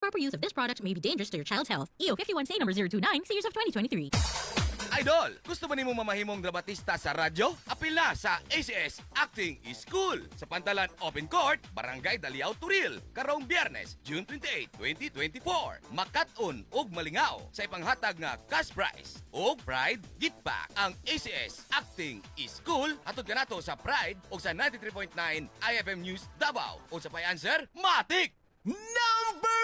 Improper use of this product may be dangerous to your child's health. EO 51 number 029, series of 2023. Idol, gusto ba nimo mamahimong dramatista sa radyo? Apil na sa ACS Acting School sa Pantalan Open Court, Barangay Daliao, Turil. Karong Biyernes, June 28, 2024. Makat-on og malingaw sa ipanghatag nga cash prize og Pride gift pack. Ang ACS Acting School hatod kanato sa Pride o sa 93.9 IFM News Davao. O sa pay-answer, matik! Number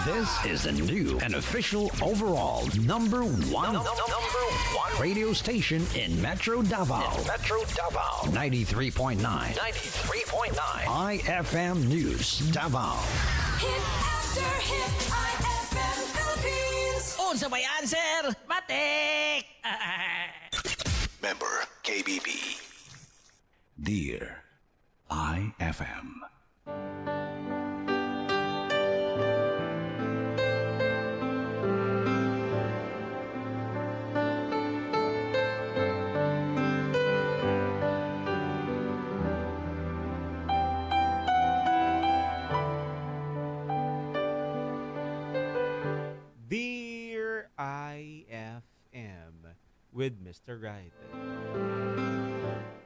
1! This is the new and official overall number one radio station in Metro Davao. 93.9 IFM News Davao. Hit after hit, IFM Philippines. Unsa may answer? Matik! Member KBB. Dear IFM. Dear IFM with Mr. Right.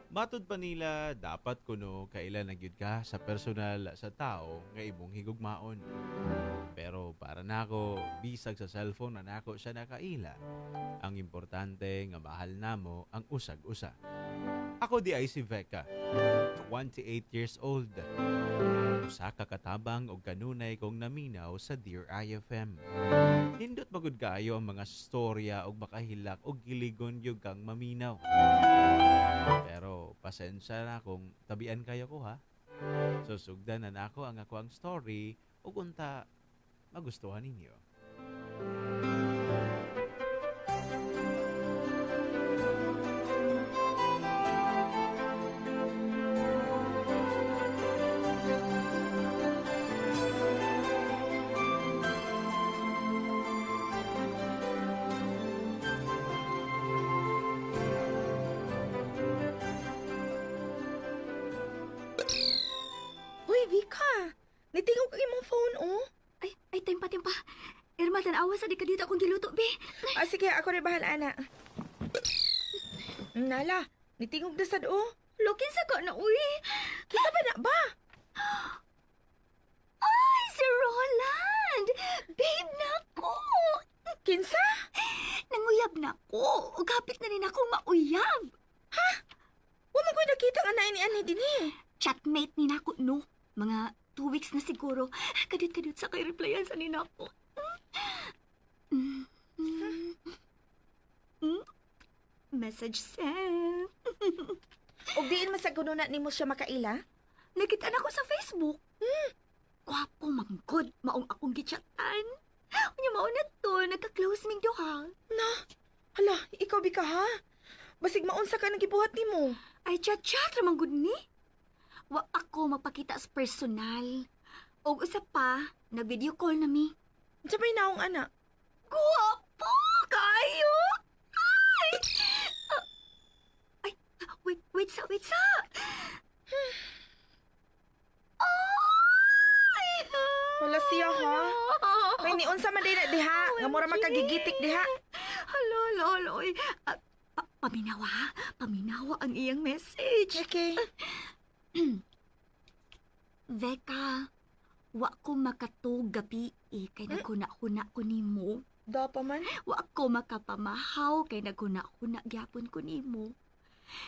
Matud pa nila dapat kuno kailan nagyud ka sa personal sa tao nga imong higugmaon. Pero para nako bisag sa cellphone na nako siya nakaila. Ang importante nga mahal namo ang usag-usa. Ako di ay si Veka, 28 years old. Usa ka katabang og kanunay kong naminaw sa Dear IFM. Nindot magud kaayo ang mga storya og makahilak og giligon yung kang maminaw. Pero pasensya na kung tabian kayo ko ha. Susugdan na nako ang ako ang story ug unta magustuhan ninyo. Vika, nitingog ang imong phone, oh. Ay, tempa. Irma, tanawa sa di ka dito akong giluto, be. Sige, ako rin bahala, ana. Nala, nitingog na sad, oh. Lokin sa ka na, uy. Kisa ba na ba? Ay, si Roland! Babe na ko! Kinsa? Nanguyab na ko. Gapit na rin akong mauyab. Ha? Wala ko nakita nga na ini-ani din eh. Chatmate ni nako, no? Mga 2 weeks na siguro. Kadit-kadit sa kay replyan sa ninako. Message sent. O diin masaguno na nimo siya makaila? Nakita na ko sa Facebook. Gwapo manggod, maong akong gichatan. Unya mao na to, nagka-close mig duha. Na, hala, ikaw Bika ha? Basig maunsa ka nagibuhat nimo. Ay, chat-chat ramang gud ni. Wa ako mapakita sa personal. O usa pa, nag-video call na mi. Sabay naong anak. Guwapo kayo! Ay! Ay, wait sa. Ay! Wala siya ha? May niunsa man din na diha. Nga mura makagigitik diha. Hala, oy. Paminawa ang iyang message. Okay. Veka, wa ko makatug gabi kay naghuna-huna ko nimo. Da pa man? Wa ko makapamahaw kay naghuna-huna gyapon ko nimo.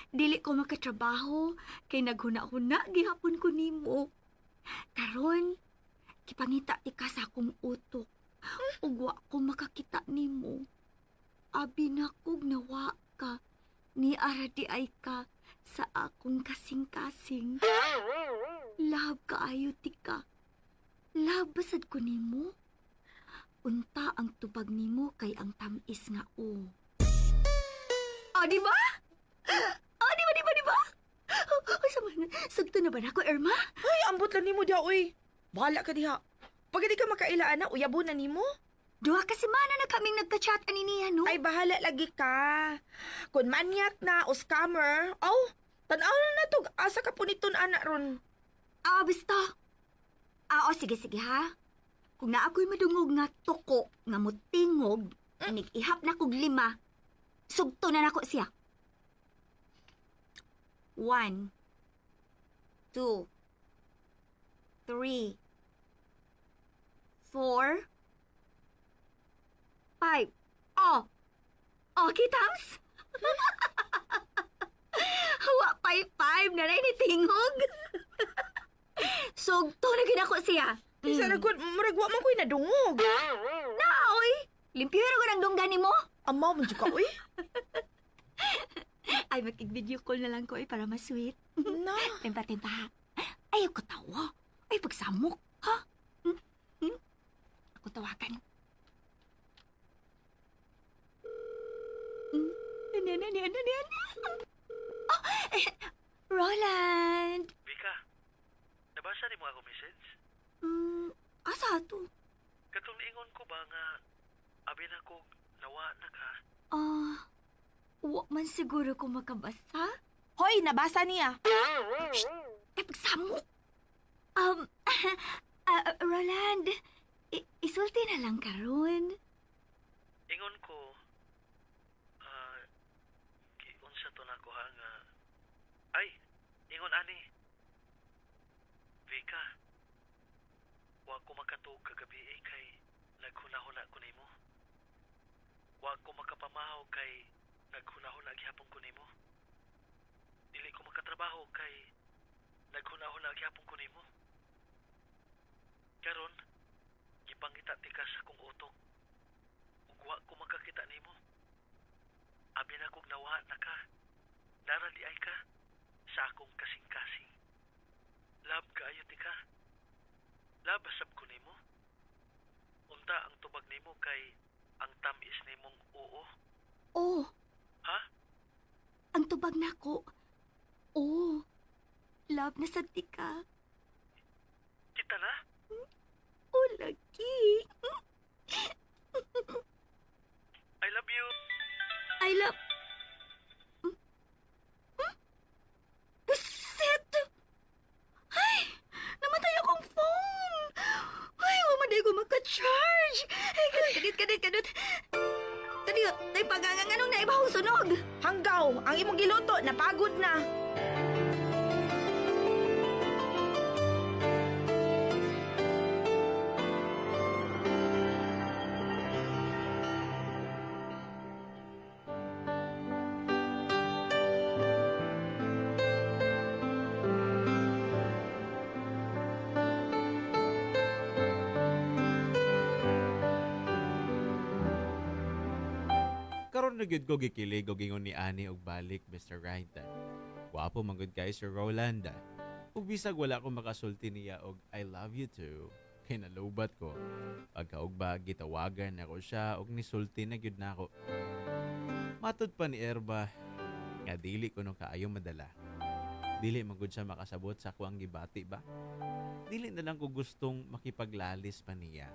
Dili ko makatrabaho kay naghuna-huna gyapon ko nimo. Karon, kipangita ti ka sa akong utok. Ug wa ko makakita nimo. Abi na kog nawa ka, ni aradi ay ka sa akong kasing-kasing. Love kaayo ti ka. Love basad ko nimo. Unta ang tubag nimo kay ang tamis nga o. Di ba? Di ba? Sugto na ba na ako, Irma? Ay, ambot lang nimo diha, uy. Bahala ka diha. Pag di ka makailaan na, uyabo na nimo. Duha ka semana na kaming nagka-chat ani niya, no? Ay, bahala lagi ka. Kung manyak na o scammer, tanaw na to. Asa ka puniton, anak ron. Basta. O sige, sige ha. Kung na ako'y madungog nga tuko, nga mutingog, ihap na kog 5, sugto na nako siya. 1, 2, 3, 4, 5. Oh! Okay, Tams? Wa 5 na rin ni Tingog. Sugto na ginako siya. Bisa na gud, muragwa man ko'y nadungog. Naoy! Limpyero ko ng dunggan ni mo. Amaw man ka, uy. Ay, makig-video call na lang ko para mas sweet. Na. Tempa-tempa ha. Ayaw ko tawa. Ay, pagsamok. Ha? Ako tawakan. Ano? Oh, Roland! Vika, nabasa ni mo ako message? Asa to? Katong niingon ko ba nga, abi na ko nawa na ka? Wa man siguro ko makabasa. Hoy, nabasa niya. Ay, pagsamok! Roland, isulti na lang karon. Ingon ko, unsa to na ko ha nga, ay, ingon ani, Vika, wa ko makatug kagabi kay naghunahuna ko nimo. Wa ko makapamahaw kay naghunahuna gihapon ko nimo. Dili ko makatrabaho kay naghunahuna gihapon ko nimo. Karon, gipangita tika sa kong utok. Ug wa ko makakita nimo. Abi na kog nawa na ka. Narali ay ka sa akong kasing-kasing. Lab kaayo tika. Labasab ko nimo. Unta ang tubag nimo kay ang tamis nimong oo. Oh, Ha? ang tubag nako. Oh, love na sa tika. Kita na? Oh, lagi. I love you. I love... Set! Ay, namatay akong phone. Ay, mamaday ko magka-charge. Ay, kadit. Kadit, ay paganganganong na ibahong sunog. Hanggaw, ang imong giluto, napagod na. Karon na gyud ko gikilig og ingon ni Ani og balik, Mr. Right. Wapo man gud kay Sir Roland. Ug bisag wala ko makasulti niya og I love you too. Kay nalubat ko. Pagkaugba gitawagan ako siya og nisulti na gyud nako. Matud pa ni Erba nga dili ko no kaayo madala. Dili man gud siya makasabot sa ako ang gibati ba? Dili na lang ko gustong makipaglalis pa niya.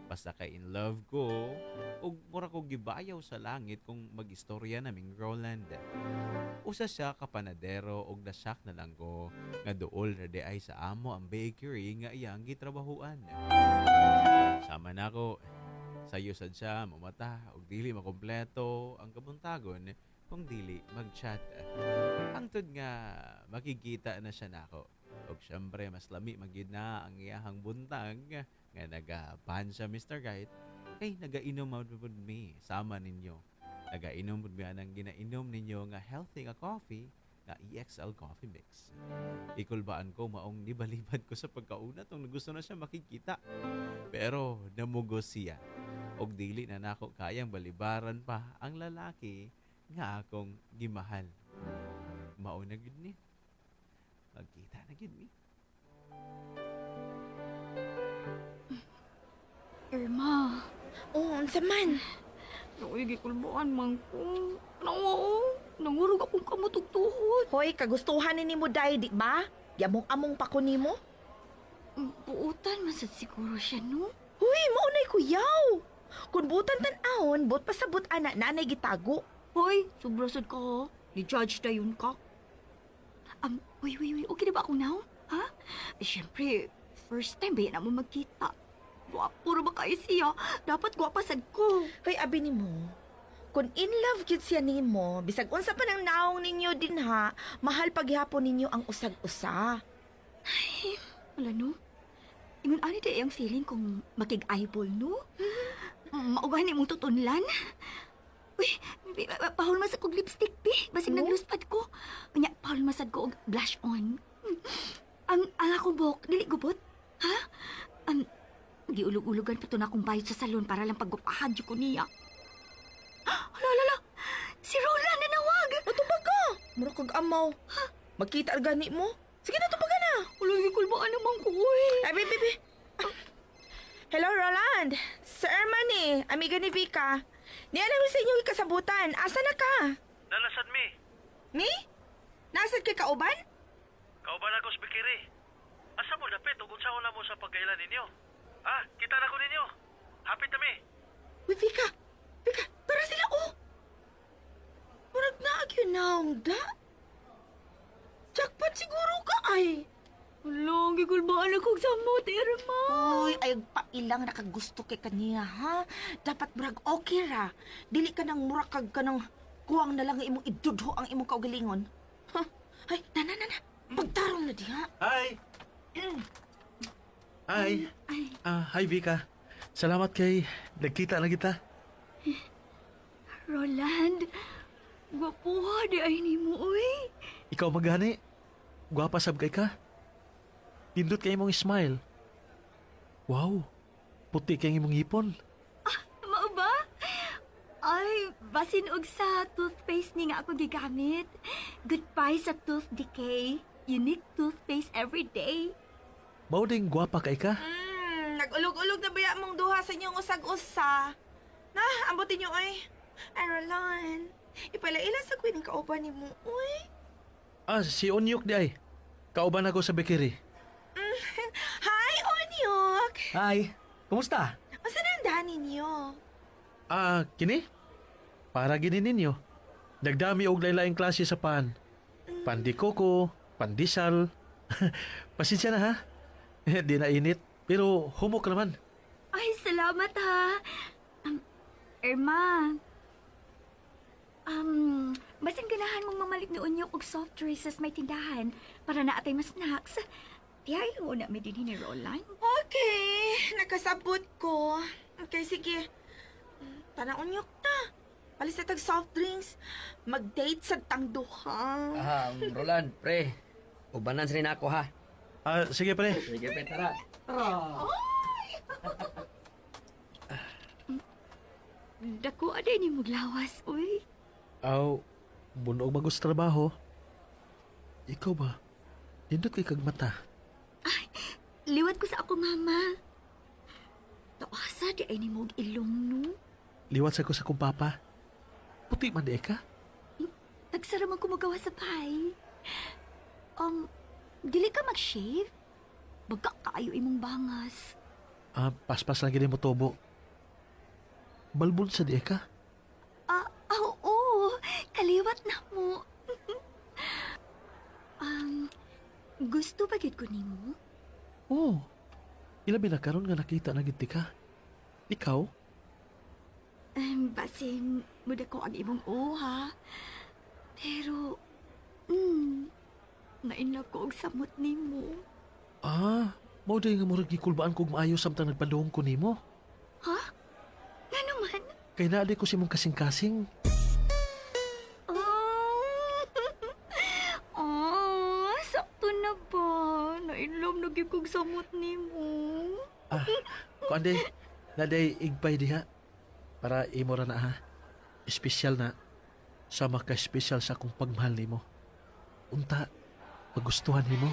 Basta kay in love ko, ug mura ko gibayaw sa langit kung mag-istorya naming Roland. Usa siya kapanadero ug nasyak na lang ko nga duol na di ay sa amo ang bakery nga iyang gitrabahuan. Sama na ko, sayo sad siya mamata ug dili makompleto ang kabuntagon kung dili mag-chat. Hangtod nga makikita na siya nako. Ug syempre mas lami magyud na ang iyahang buntag nga nagapan siya Mr. Guide kay nagainom pod mi sama ninyo. Nagainom pod mi anang ginainom ninyo nga healthy nga coffee nga EXL coffee mix. Ikulbaan ko maong nibalibad ko sa pagkauna tong gusto na siya makikita. Pero namugos siya og dili na nako kayang balibaran pa ang lalaki nga akong gimahal. Mao na gid ni. Magkita na gid mi. Irma, Oh, unsa man? naoy gikulbuan man ko. Nangurog akong kamutugtuhod. Hoy, kagustuhan ni mo day, di ba? Yamong-among pa ko nimo. Buutan man sad siguro siya, no? Hoy, maunay kuyaw. Kung butan tan-ahon, but pasabot anak nanay gitago. Hoy, sobrasod ka ha. Ni-judge na yun ka. Uy, okay na ba akong now? Ha? Siyempre, first time ba yan mo magkita? Gwapo ra ba kayo siya? Dapat gwapa sad ko. Kay abi nimo, kung in love gyud siya nimo, bisag unsa pa nang naong ninyo din ha, mahal paghihapon ninyo ang usag-usa. Wala no? Ingon ani di ang feeling kung makig-eyeball no? Maugahan mong tutunlan? Uy, pahol masad kong lipstick, pi. Basig nagluspad ko. Kanya, pahol masad ko og blush on. Ang akong buhok, dili gubot? Ha? Giulog-ulogan pa to na akong bayad sa salon para lang paggupahan ko niya. Hala, si Roland na nawag. Matubag ka! Mura kag amaw. Magkita ang gani mo? Sige na, tubagan na. Ulang ikulbaan naman ko, uy. Ay, baby. Hello, Roland. Sir Erman amiga ni Vika. Niya namin sa inyong ikasabutan. Asa na ka? Nalasad mi. Mi? Nasad kay kauban? Kauban ako sa Bikiri. Asa mo dapit ug unsa na mo sa pagkailan ninyo? Kita na ko ninyo. Hapit na mi. Uy, Vika, para sila, oh. Murag na yun naong da. Jackpot siguro ka, ay. Ulang ikulbaan akong samot, Irma. Uy, ay pailang nakagusto kay kaniya, ha? Dapat brag okay ra. Dili ka nang murakag ka ng kuwang na lang imong idudho ang imong kaugalingon. Ha? Ay, na. Pagtarong na diha. Hi! Hi! Hi, Vika. Salamat kay nagkita na kita. Roland, gwapuha di ay ni mo, uy. Ikaw magani. Gwapa sab kay ka. Pindot kay imong smile. Wow, puti kay imong hipon. Mao ba? Ay, basin og sa toothpaste ni nga ako gigamit. Goodbye sa tooth decay. Unique toothpaste every day. Mao ding gwapa kay ka. Nag-ulog-ulog na baya mong duha sa inyong usag-usa. Na, ambutin niyo, oy. Ay, Roland, ipalaila sa kwin ng kauban ni mo, oy. Si Onyok di ay. Kauban ako sa bakery. Hi, Onyok! Hi, kumusta? Asa na ang daan ninyo? Kini? Para gini ninyo. Nagdami og laylaing klase sa pan. Pandikoko, pandisal. Pasensya na ha. Di na init, pero humok naman. Ay, salamat ha. Irma. Basin ganahan mong mamalik ni Unyok og soft drinks sa may tindahan para naatay mas snacks. Tiyay lang una may din ni Roland. Okay, nakasabot ko. Okay, sige. Tana, Onyok na. Palis na tag soft drinks. Mag-date sa tangduha. Roland, pre. Ubanan rin ako, ha? Sige pre. Sige, pre, tara. Dako aday ni muglawas, uy. Bunog magos trabaho. Ikaw ba? Nindot kay kag mata. Liwat ko sa ako, mama. Taasa di ay ni mog ilong, no? Liwat sa ko sa kong papa. Puti man di ka? Nagsara man ko magawa sa pay. Dili ka mag-shave? Baga kaayo imong bangas. Paspas lang gini mo tobo. Balbon sa di ka? Oo. Kaliwat na mo. Gusto ba gid ko nimo? Oo. Ilabi na karon nga nakita na gid ka. Ikaw? Basin, muda ko ang imong ha. Pero, nainlove ko og samot nimo. Mao day nga murag gikulbaan kog maayo samtang nagpadung ko nimo. Ha? Nga naman? Kay naa ko si mong kasing-kasing. Sakto na ba? Nainlove na gyud kog samot nimo. Kuanday, naday igpay diha. Para imo ra na ha. Espesyal na. Sama ka espesyal sa akong pagmahal nimo. Unta, magustuhan nimo.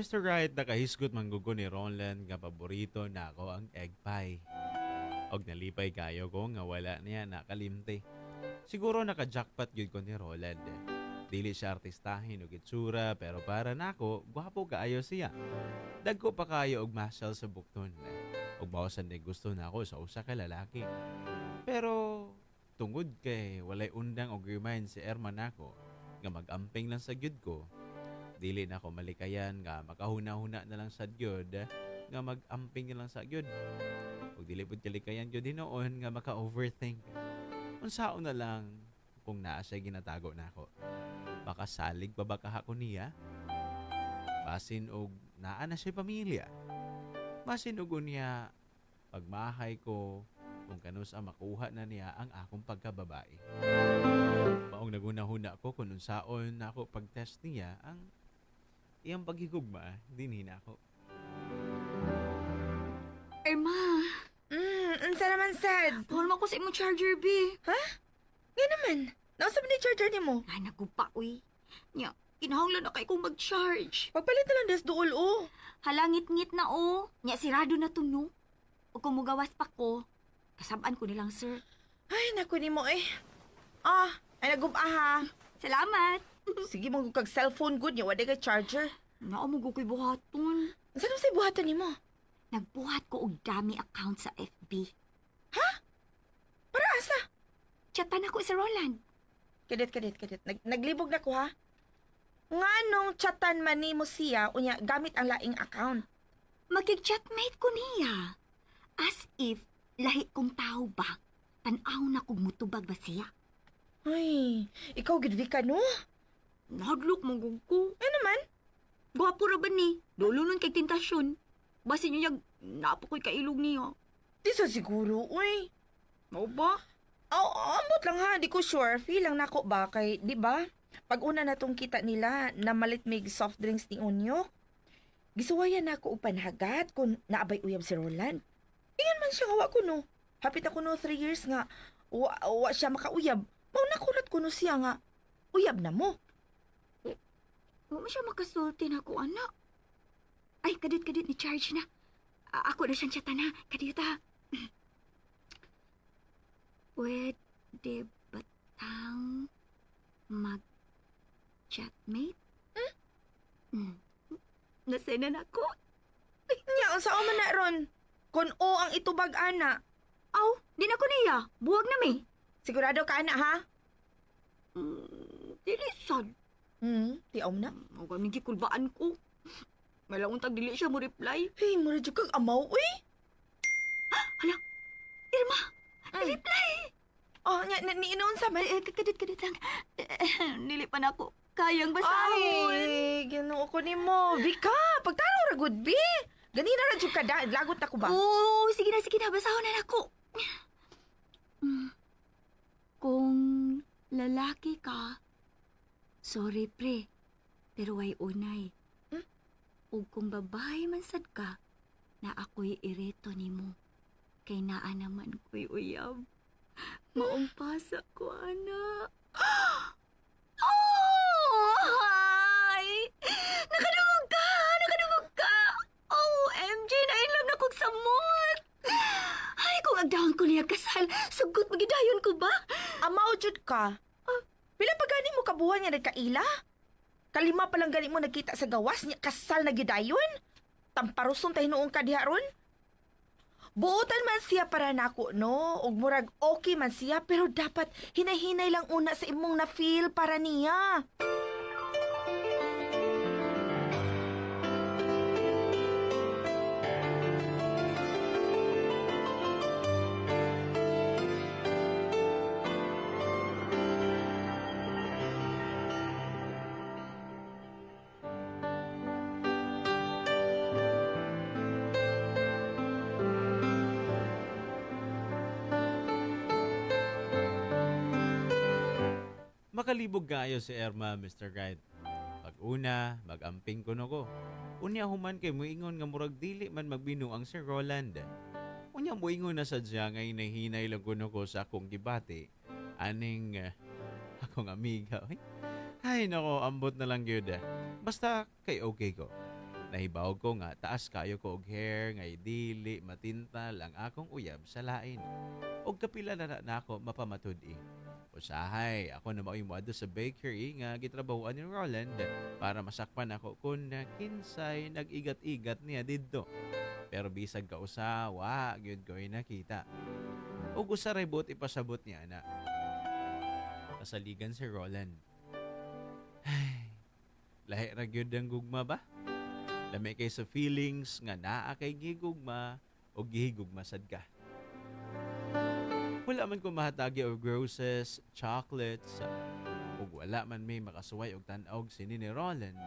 Mr. Right, nakahisgot manggugo ni Roland nga paborito na ako ang egg pie. Og nalipay kayo ko nga wala niya nakalimte. Siguro naka-jackpot yun ko ni Roland. Dili siya artistahin o gitsura pero para nako, gwapo kaayo siya. Dagko pa kayo og muscle sa bukton. Og bawasan din gusto na ako sa usa ka lalaki. Pero tungod kay walay undang og remind si Erman nako nga mag-amping lang sa gyud ko. Dili na ako malikayan nga makahuna-huna na lang sa gyud nga mag-amping na lang sa gyud. Ug dili pud kalikayan gyud hinoon nga maka-overthink. Unsaon na lang kung naa siya ginatago nako. Baka salig pa ba kahako niya? Basin og naa na siya pamilya. Basin og niya pagmahay ko kung kanus ang makuha na niya ang akong pagkababae. Maong naguna-huna ko kung unsaon na ako pag-test niya ang iyang paghigugma, dinhi na ako. Irma, Unsa naman sad? mahal mo ko sa imong charger, B. Ha? Nga naman. Nausa ba ni charger ni mo? Ay, nagupa, uy. Nya, kinahanglan na kay kong mag-charge. Pagpalit na lang des duol o. Halangit-ngit na, oh. Nya, sirado na to, no? O kung mugawas pa ko, kasabaan ko nilang, sir. Ay, naku ni mo eh. Ay nagubah ha. Salamat. Sige mo kag cellphone good niya, wala kay charger. Naamugo ko'y buhaton. Saan sa buhatan ni mo? Nagbuhat ko og dami account sa FB. Para asa? Chatan ako sa Roland. Kadit. Naglibog na ko ha. Nga nung chatan man ni mo siya, unya gamit ang laing account. Makig-chatmate ko niya. As if, lahi kong tao ba? Tanaw na kong mutubag ba siya? Ay, ikaw gidvi ka no? Nahadlok mong ko. Ano naman? Gwapo ra ba ni? Lolo nun kay tentasyon. Basi niyo yung napo ko'y kailog niya. Di sa siguro, uy. Mau ba? Ambot lang ha, di ko sure. Feel lang nako ba kay, di ba? Pag una na tong kita nila, na malitmig soft drinks ni Onyok, gisuwayan na ako og panhagat kung naabay uyab si Roland. Ingan man siya hawa ko no. Hapit ako no 3 years nga, wa siya makauyab. Mao nakulat ko no siya nga, uyab na mo. Huwag mo siya makasulti na ako, anak. Ay, kadit ni charge na. Ako na siyang chatan na. Kadita. Pwede ba tang mag-chatmate? Nasenan ako. Nya, unsa man na ron? Kun o ang itubag ana. Aw, di na ko niya. Buwag na mi. Sigurado ka ana ha? Dili sad. Tiaw na. Ang gaming gikulbaan ko. May launtag dili siya mo reply. Hey, mura jud kag amaw, uy. Hala, Irma, reply. Oh, nya, niinon sa ba? Kadit lang. Dili pa na ako kayang basahon. Ay, ginoo ko ni mo. Vika, pagtaraw ra gud bi. Ganina ra jud ka da, lagot na ko ba? Oo, sige na, basahon na ako. Kung lalaki ka, sorry pre, pero way unay. Ug kung babae man sad ka, na ako'y ireto nimo. Kay naa naman ko'y uyab. Maumpasa ko, anak. Oh! Ay! Nakadungog ka! OMG, na-inlove na kong samot! Ay, kung agdahon ko niya kasal, sugot magidayon ko ba? Amaw jud ka. Pila pa gani mo kabuhan nga nagkaila? Kalima pa lang gani mo nagkita sa gawas niya kasal na gidayon? Tamparuson tayo noong kadiharon? Buotan man siya para nako, no? Ug murag okay man siya, pero dapat hinay-hinay lang una sa imong na-feel para niya. Makalibog kayo si Erma, Mr. Guide. Pag-una, mag-amping ko no ko. Unya human kay muingon nga murag dili man magbinuang si Roland. Unya muingon na sadya nga hinahinay lang ko no ko sa akong gibati. Aning akong amiga. Ay nako, ambot na lang gyud. Basta kay okay ko. Nahibaw ko nga taas kayo ko og hair ngay dili matintal ang akong uyab sa lain. Og kapila na ako mapamatud-i. Usahay, ako na mao'y moadto sa bakery nga gitrabahoan ni Roland para masakpan ako kung kinsay nag-igat-igat niya didto. Pero bisag ka usa, wa gyud ko'y nakita. Og usa ray buot ipasabot niya na. Kasaligan si Roland. Ay, lahi ra gyud ang gugma ba? Lami kay sa feelings nga naa kay gigugma o gihigugma sad ka. Wala man ko mahatagi og roses, chocolates, ug wala man may makasuway og tan-awg sini ni Roland.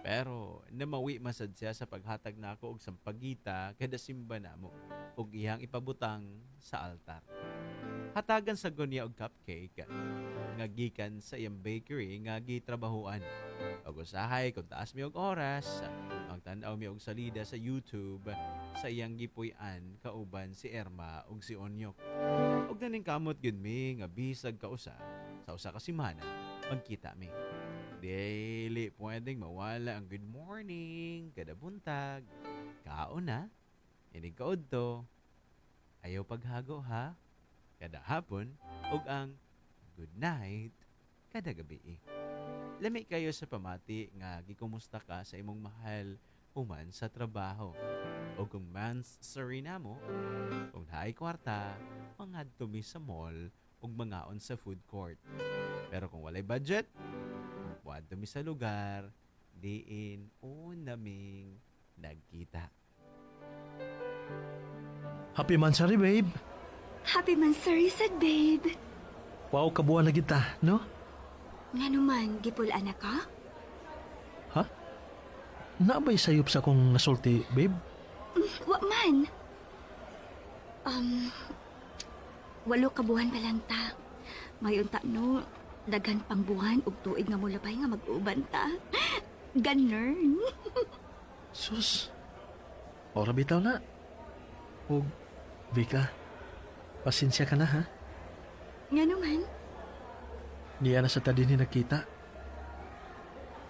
Pero namawi masad siya sa paghatag nako og sampagita kada simba namo ug iyang ipabutang sa altar. Hatagan sa niya og cupcake nga gikan sa iyang bakery nga gitrabahuan. Og usahay kung taas mi og oras, magtan-aw mi og salida sa YouTube sa iyang gipuy-an kauban si Irma ug si Onyok. Og naning kamot gyud mi nga bisag ka usa sa usa ka semana magkita mi. Dili pwedeng mawala ang good morning kada buntag. Kaon na, inig kaudto. Ayaw paghago ha. Kada hapon ug ang good night kada gabi. Lami kayo sa pamati nga gikumusta ka sa imong mahal human sa trabaho. O kung mansari na mo, kung naay kwarta, mangadto mi sa mall ug mangaon sa food court. Pero kung walay budget, wadto mi sa lugar diin o naming nagkita. Happy Mansari, babe. Happy Mansari sad, babe. Wow, kabuan na kita, no? Nga naman, gipulaan na ka? Ha? Naabay sayop sa kong nasulti, babe? Wa man. 8 kabuhan pa lang ta. Mayon ta no, daghan pang buwan ug tuig nga mulapay nga mag-uban ta. Ganern. Sus. Ora bitaw na. Og, Vika, pasensya ka na ha? Nga naman. Niya na sa tadi ni nakita.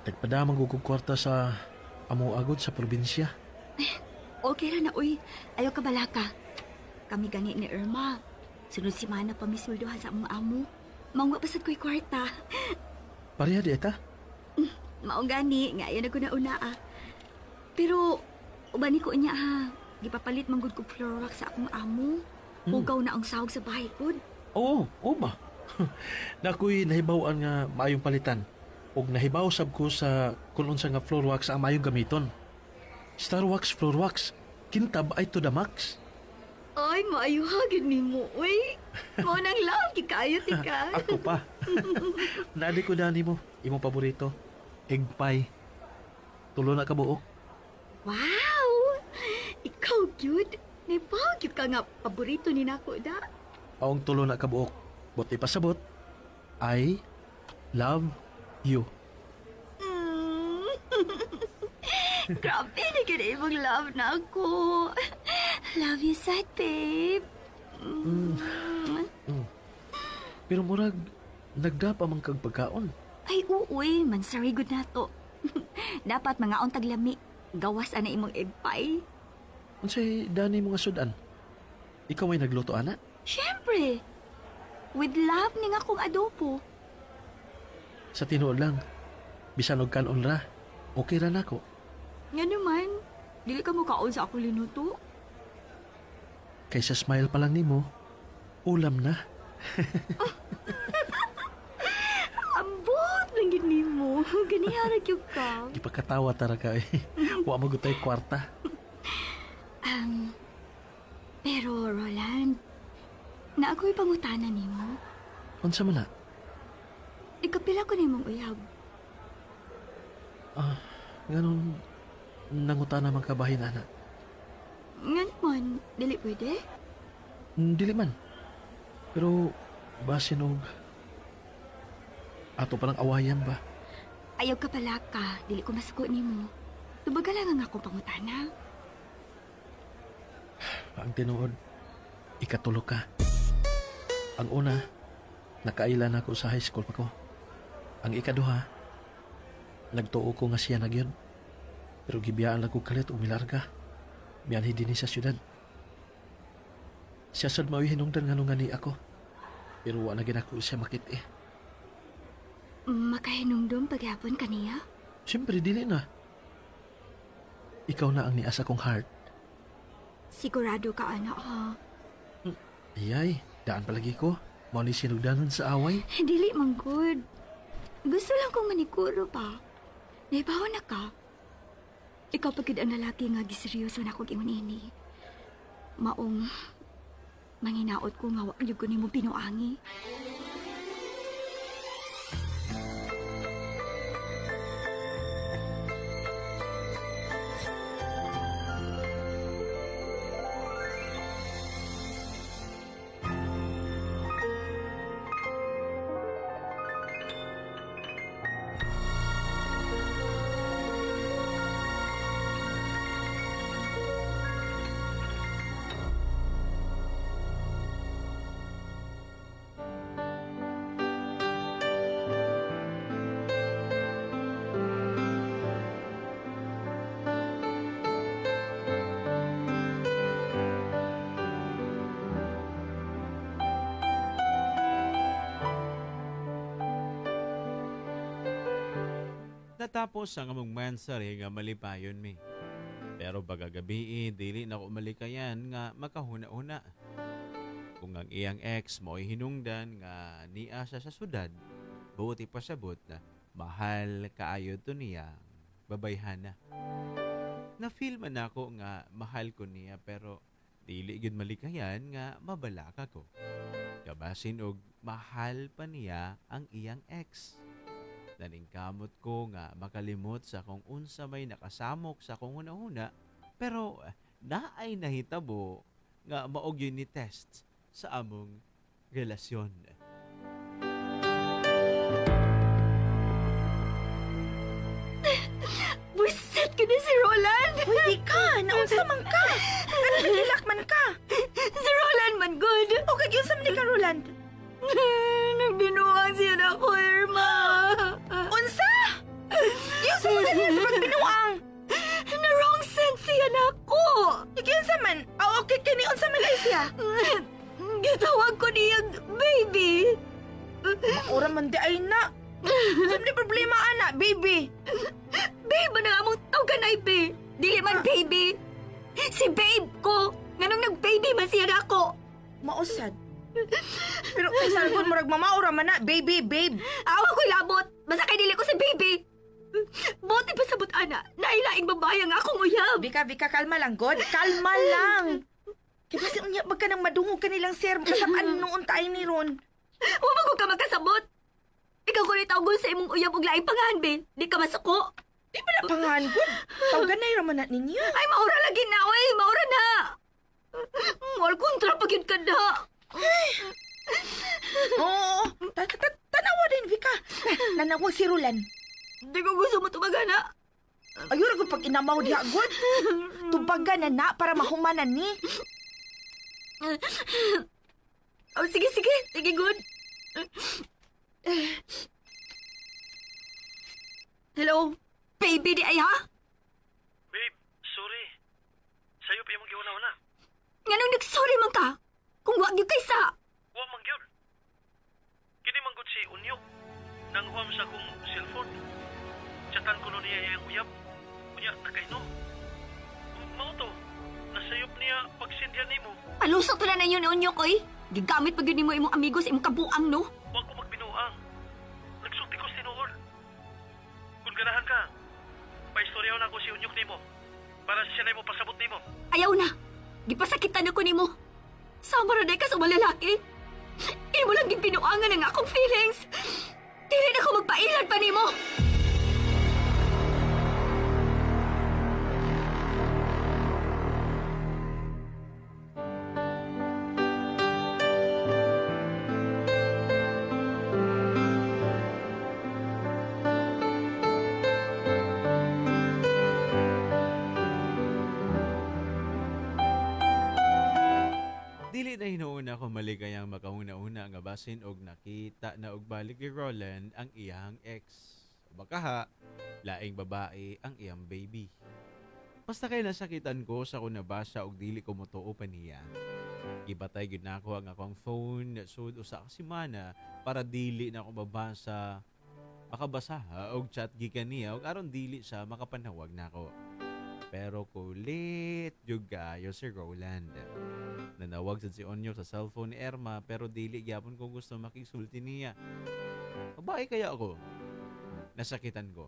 Nagpadamang gugug kwarta sa amo agod sa probinsya. Okay ra na, uy. Ayaw ka balaka. Kami gani ni Irma. Sunod simana pa misuldohan sa among amo. Mangwa pasad ko'y kwarta. Pareha di eta? Maong gani, nga yan ako nauna ah. Pero, ubani ko niya ha. Gipapalit manggod ko floor wax sa akong amo. Hugaw na ang sahog sa bahay ko. Oo, oo ba? Nakoy nahibawan nga maayong palitan. Og nahibaw sab ko sa kung unsa nga floor wax ang maayong gamiton. Star Wax floor wax. Kintab ay to the max. Ay, maayuhagin ni mo, uy. Mo nang love, kikayo tika. Ako pa. Nadi ko dani mo. Imong paborito. Egg pie. Tulo na ka buok. Wow! Ikaw, cute. Nabaw, cute ka nga. Paborito ni nako da. Aong tulo na ka buok. But ipasabot. I love you. Grabe na gina imong love na ako. Love you, sad, babe. Pero murag, nagdapa man kag pagkaon. Ay, uy, mansari good na to. Dapat mga taglami. Gawas ana imong egg pie. Unsay dani mga sudan? Ikaw ay nagluto, ana? Siyempre. With love ni nga kong adobo. Sa tinuod lang, bisan og kanon ra, okay ra nako. Nga naman, dili ka mo kaon sa ako linuto. Kaysa smile pa lang nimo, ulam na. Ambot lang gid nimo. Ganiharag yung ka. Ipagkatawa tara ka eh. Wa magutay kwarta. Pero Roland, na ako'y pangutana nimo. Unsa man na? Ikapila ko nimong uyab. Ganon, nanguta naman kabahin, ana. Nga naman, dili pwede? Dili man. Pero, basin og... Ato palang awayan ba? Ayaw ka pala ka, dili ko masuko nimo. Tubaga lang ang akong pangutana. Ang tinuod, ikatulo ka. Ang una, nakailan ako sa high school pa ko. Ang ikaduha, nagtuo ko nga siya nagyon. Pero gibiyaan lang ko kalit umilarga. Miyanhi din sa syudad. Siya sad mao hinungdan nga nung ni ako. Pero wala gid ako siya makit eh. Makahinungdom paghapon kaniya? Siyempre, dili na. Ikaw na ang niasa kong heart. Sigurado ka, anak, ha? Iyay, daan palagi ko. Mao ni sinugdanan sa away. Dili, manggod. Gusto lang kong manikuro pa. Naibawa na ka. Ikaw pagkid ang lalaki nga giseryoso na akong ingon ini. Maong manginaot ko nga wa gyud ko nimo pinuangi. Natapos ang among mansari nga malipayon mi. Pero bagagabi dili na ko malikayan nga makahuna-una. Kung ang iyang ex mo'y hinungdan nga niya siya sa sudad, buti pasabot na mahal kaayo to niya babayhana. Na-feel man ako nga mahal ko niya pero dili gid malikayan nga mabalaka ko. Kabasin og mahal pa niya ang iyang ex. Naningkamot ko nga makalimot sa kung unsa may nakasamok sa kung huna-huna pero naay nahitabo nga maog yun ni test sa among relasyon. Buset ko na si Roland! Uy, ka! Naunsa man ka! Ano hilak man ka? Si Roland man good! O kag yun sa man ka, Roland? Nagbinuang siya na ako, Irma! Unsa? Yung sa mga niya sa pagbinuang! Na wrong sense siya na ako! Yun sa man? Okay, kini unsa man siya? Gitawag ko niyang baby! Maura man di ay na! Saan di problema, anak, baby? Babe, man ang among tawgan ay babe! Dili man baby! Si babe ko! Nganong nag-baby man siya na ako! Mausad. Pero kay salpon murag mamaura man na, baby, babe. Awa ko'y labot! Basta kay dili ko si baby! Buti pa sabot, ana. Nailaing babae ang akong uyab! Vika, kalma lang, God. Kalma lang. Kaya basta unya, magka nang madungog ka nilang sir, kasapaan noon tayo ni Ron. Huwag mo ka magkasabot! Ikaw ko rin tawgon sa imong uyab og laing pangahan, be. Di ka masuko. Di ba na pangahan, God? Tawagan na yung raman na ninyo. Ay, maura lagi na, oy! Maura na! Mal kontra pag yun ka na! Oo, tanawa din, Vika. Nanawag si Roland. Di ko gusto mo tumagana. Ayun ako pag inamaw diha, God. Tubagan na para mahumanan ni. Oh, sige. Sige, good. Hello? Baby, di ay ha? Babe, sorry. Sayo pa yung giuna-una. Nganong nagsorry man ka? Kung wag yung kaysa. Wa man gyud. Kini manggod si Unyok. Nanghuam sa kong cellphone. Chatan ko no niya iyang uyab. Unya, nakainom. Mao to. Nasayop niya pagsindyan nimo. Palusok to na na yun, Onyok, oy. Gigamit pag yun mo imong amigos, imong kabuang, no? Wa ko magbinuang. Nagsulti ko sinuol. Kung ganahan ka, paistoryaw na ko si Unyok nimo. Para siya na mo pasabot nimo. Ayaw na. Gipasakitan ako nimo. Sama na ka sa mga lalaki. Imo lang gipinuangan ang akong feelings. Dili na ko magpailan pa nimo. Dili na hinuuna ko maligayang makahuna-una nga basin og nakita na og balik ni Roland ang iyang ex. Bakaha, laing babae ang iyang baby. Basta kay nasakitan ko sa kung nabasa og dili ko motuo pa niya. Gibatay gyud nako ang akong phone sud usa ka semana para dili na ako mabasa makabasa og chat gikan niya og aron dili siya makapanawag nako. Pero kulit jud kayo si Roland. Nanawag sad si Onyo sa cellphone ni Irma pero dili gyapon ko gusto makisulti niya. Babae kaya ako. Nasakitan ko.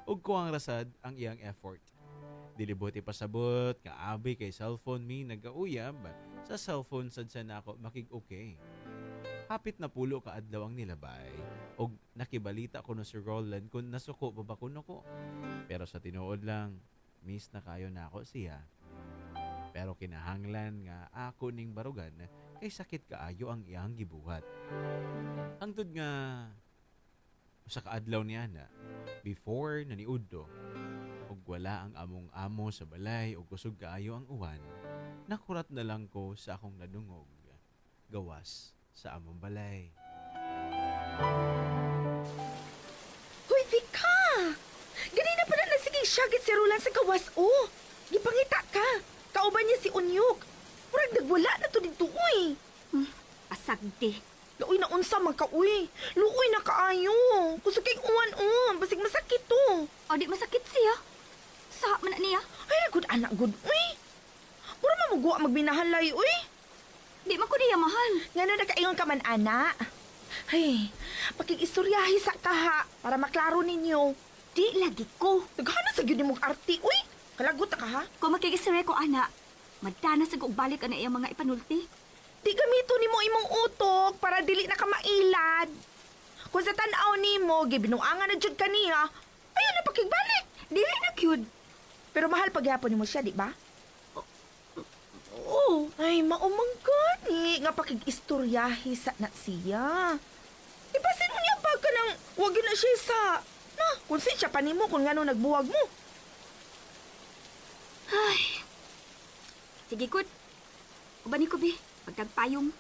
Ug ko ang rasad ang iyang effort. Dilibuti pasabot, kaabi kay cellphone mi nagauyab, sa cellphone sad siya nako makig-okay. Hapit na pulo ka adlaw ang nilabay, og nakibalita ko no si Roland kung nasuko pa ba kuno ko. Pero sa tinuod lang, miss na kayo nako siya. Pero kinahanglan nga ako ning barugan kay sakit kaayo ang iyang gibuhat. Hangtod nga sa kaadlaw niya na, before naniudto, ug wala ang among amo sa balay ug kusog kaayo ang uwan, nakurat na lang ko sa akong nadungog, gawas sa among balay. Hoy, Vika! Ganina pa na nagsiging syagit si Roland sa gawas, oh! Gipangita ka! Kauban niya si Unyog! Murag nagwala na to dito, uy! Asagdi. Laoy na unsa man ka, uy! Luoy na kaayo! Kusog kay uwan, oh! Basig masakit to! O di masakit siya. Sa man na niya. Ay, good anak, good, uy! Mura mamugwa magminahalay, uy! Di man ko niya mahal. Nga na nakaingon ka man, ana. Ay, pakikistoryahi sa kaha para maklaro ninyo. Di lagi ko. Naghana sa gyud nimong arti, uy! Kalagot na ka, ha? Kung makikisire ko, ana, madana sa balik ka na iyang mga ipanulti. Di gamito nimo imong utok para dili na ka mailad. Kung sa tan-aw nimo, gibinuangan na jud kaniya, ayaw na pakigbalik. Dili na kyud. Pero mahal pagyapon nimo siya, di ba? Oo. Ay, maumang gani nga pakig-istoryahi sa na siya. Ipasin mo niya ba ka nang wag na siya sa... Na, konsensya pa nimo kung ngano nagbuwag mo. Ay. Sige, Kud. Ubani ko, Bi. Pagtagpayong.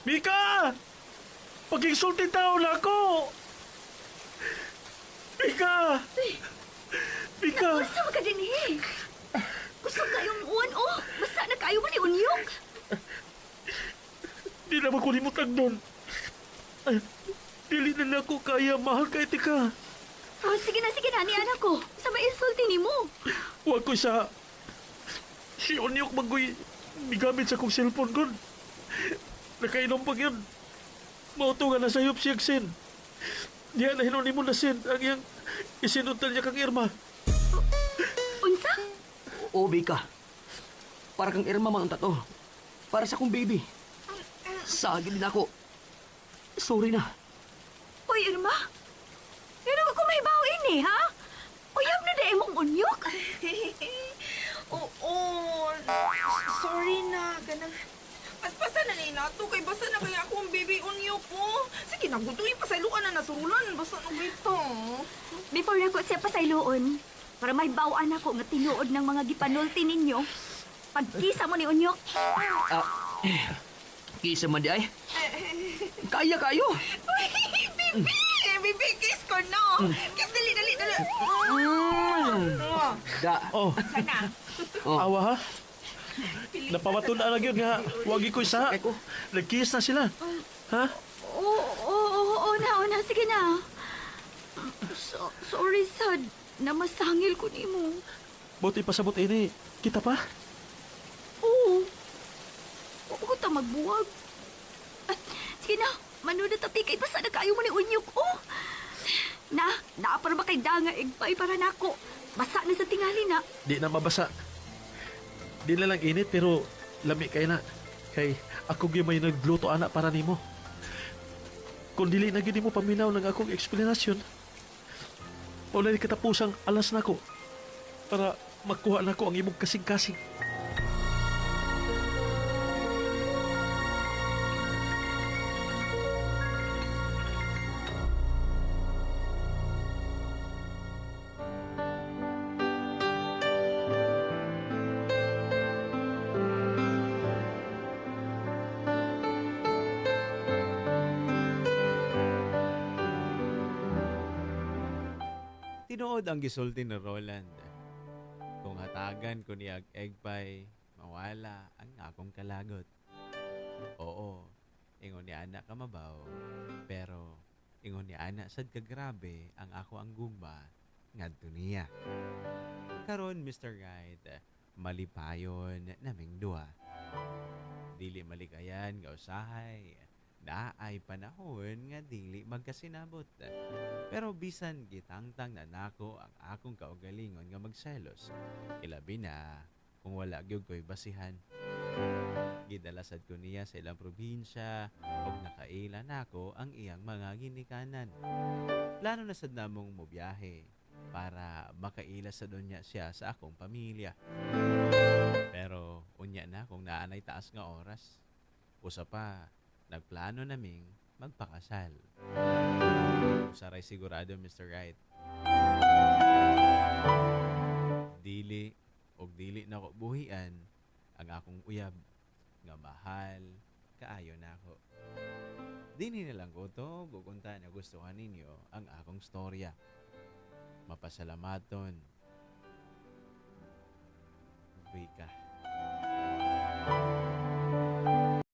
Mika! Pag-insultin tao na ako! Mika! Mika! Basta ka din eh. Gusto kayong uwan, oh. Basta na kayo man ni Unyog. Di na makulimutang doon. Dili na ako kaya mahal kay tika. Oh, sige na, ni anak ko. Sa maisulti ni mo. Huwag ko sa... Si Onyok Magoy, migamit sa kong cellphone ko. Nakainom pa yun. Mauto nga na sayop siyang sin. Diyan na hinunin mo na sin ang iyang isinuntal niya kang Irma. Unsa? Oo, Bika. Para kang Irma man ang tato. Para sa kong baby. Sagi din ako. Sorry na. Uy, Irma. Pero ako may bawin eh, ha? Uyab na dahil mong Unyog. Oo. Sorry na. Ganang... Paspasa na ni nato kay basa na kaya akong baby unyo po. Sige na, gutuin pasayluan na nasurulan. Basta na ito. Before ako siya pasayloon, para may bawaan ako nga tinuod ng mga gipanulti ninyo, pagkisa mo ni Unyog. Kisa man di ay. Kaya kayo. Uy, bibi! Bibi, kiss ko, no? Kiss, dali. Da. Oh, Sana. awa ha? Napamatun na lang yun nga. Huwag ko isa. Nag-kiss na sila. Ha? Oo na. Sige na. Sorry, sad. Na masangil ko ni mo. Buti pasabot ini. Kita pa? Oo. Oo ko ta magbuwag. Sige na. Manood na tapikay. Basta na kayo mo ni Unyog. Oh. Naapar ba kay Danga Igpay para nako. Basa na sa tingali na. Di na mabasa. Di na lang init pero lami kay na. Kay ako gyud may nagluto anak para nimo. Kung dili na gyud mo paminaw ng akong eksplanasyon. Wala ni katapusang alas nako para makuha nako ang imong kasing-kasing. Tinuod ang gisulti ni Roland. Kung hatagan ko niya egg pie, mawala ang akong kalagot. Oo, ingon ni anak ka mabaw, pero ingon ni anak sad ka grabe ang ako ang gugma ngadto niya. Karon Mr. Guide, malipayon naming duha. Dili malikayan nga usahay. Naay panahon nga dili magkasinabot. Pero bisan gitangtang na nako ang akong kaugalingon nga magselos. Ilabi na kung wala gyud ko'y basihan. Gidalasad ko niya sa ilang probinsya ug nakaila nako ang iyang mga ginikanan. Plano na sad namong mobiyahe para makaila sa donya siya sa akong pamilya. Pero unya na kung naanay taas nga oras. Usa pa, nagplano naming magpakasal. Usaray sigurado, Mr. Right. Dili na ko buhian ang akong uyab nga mahal kaayo na ako. Dini na lang ko to gugunta na gustuhan ninyo ang akong storya. Mapasalamaton. Vika.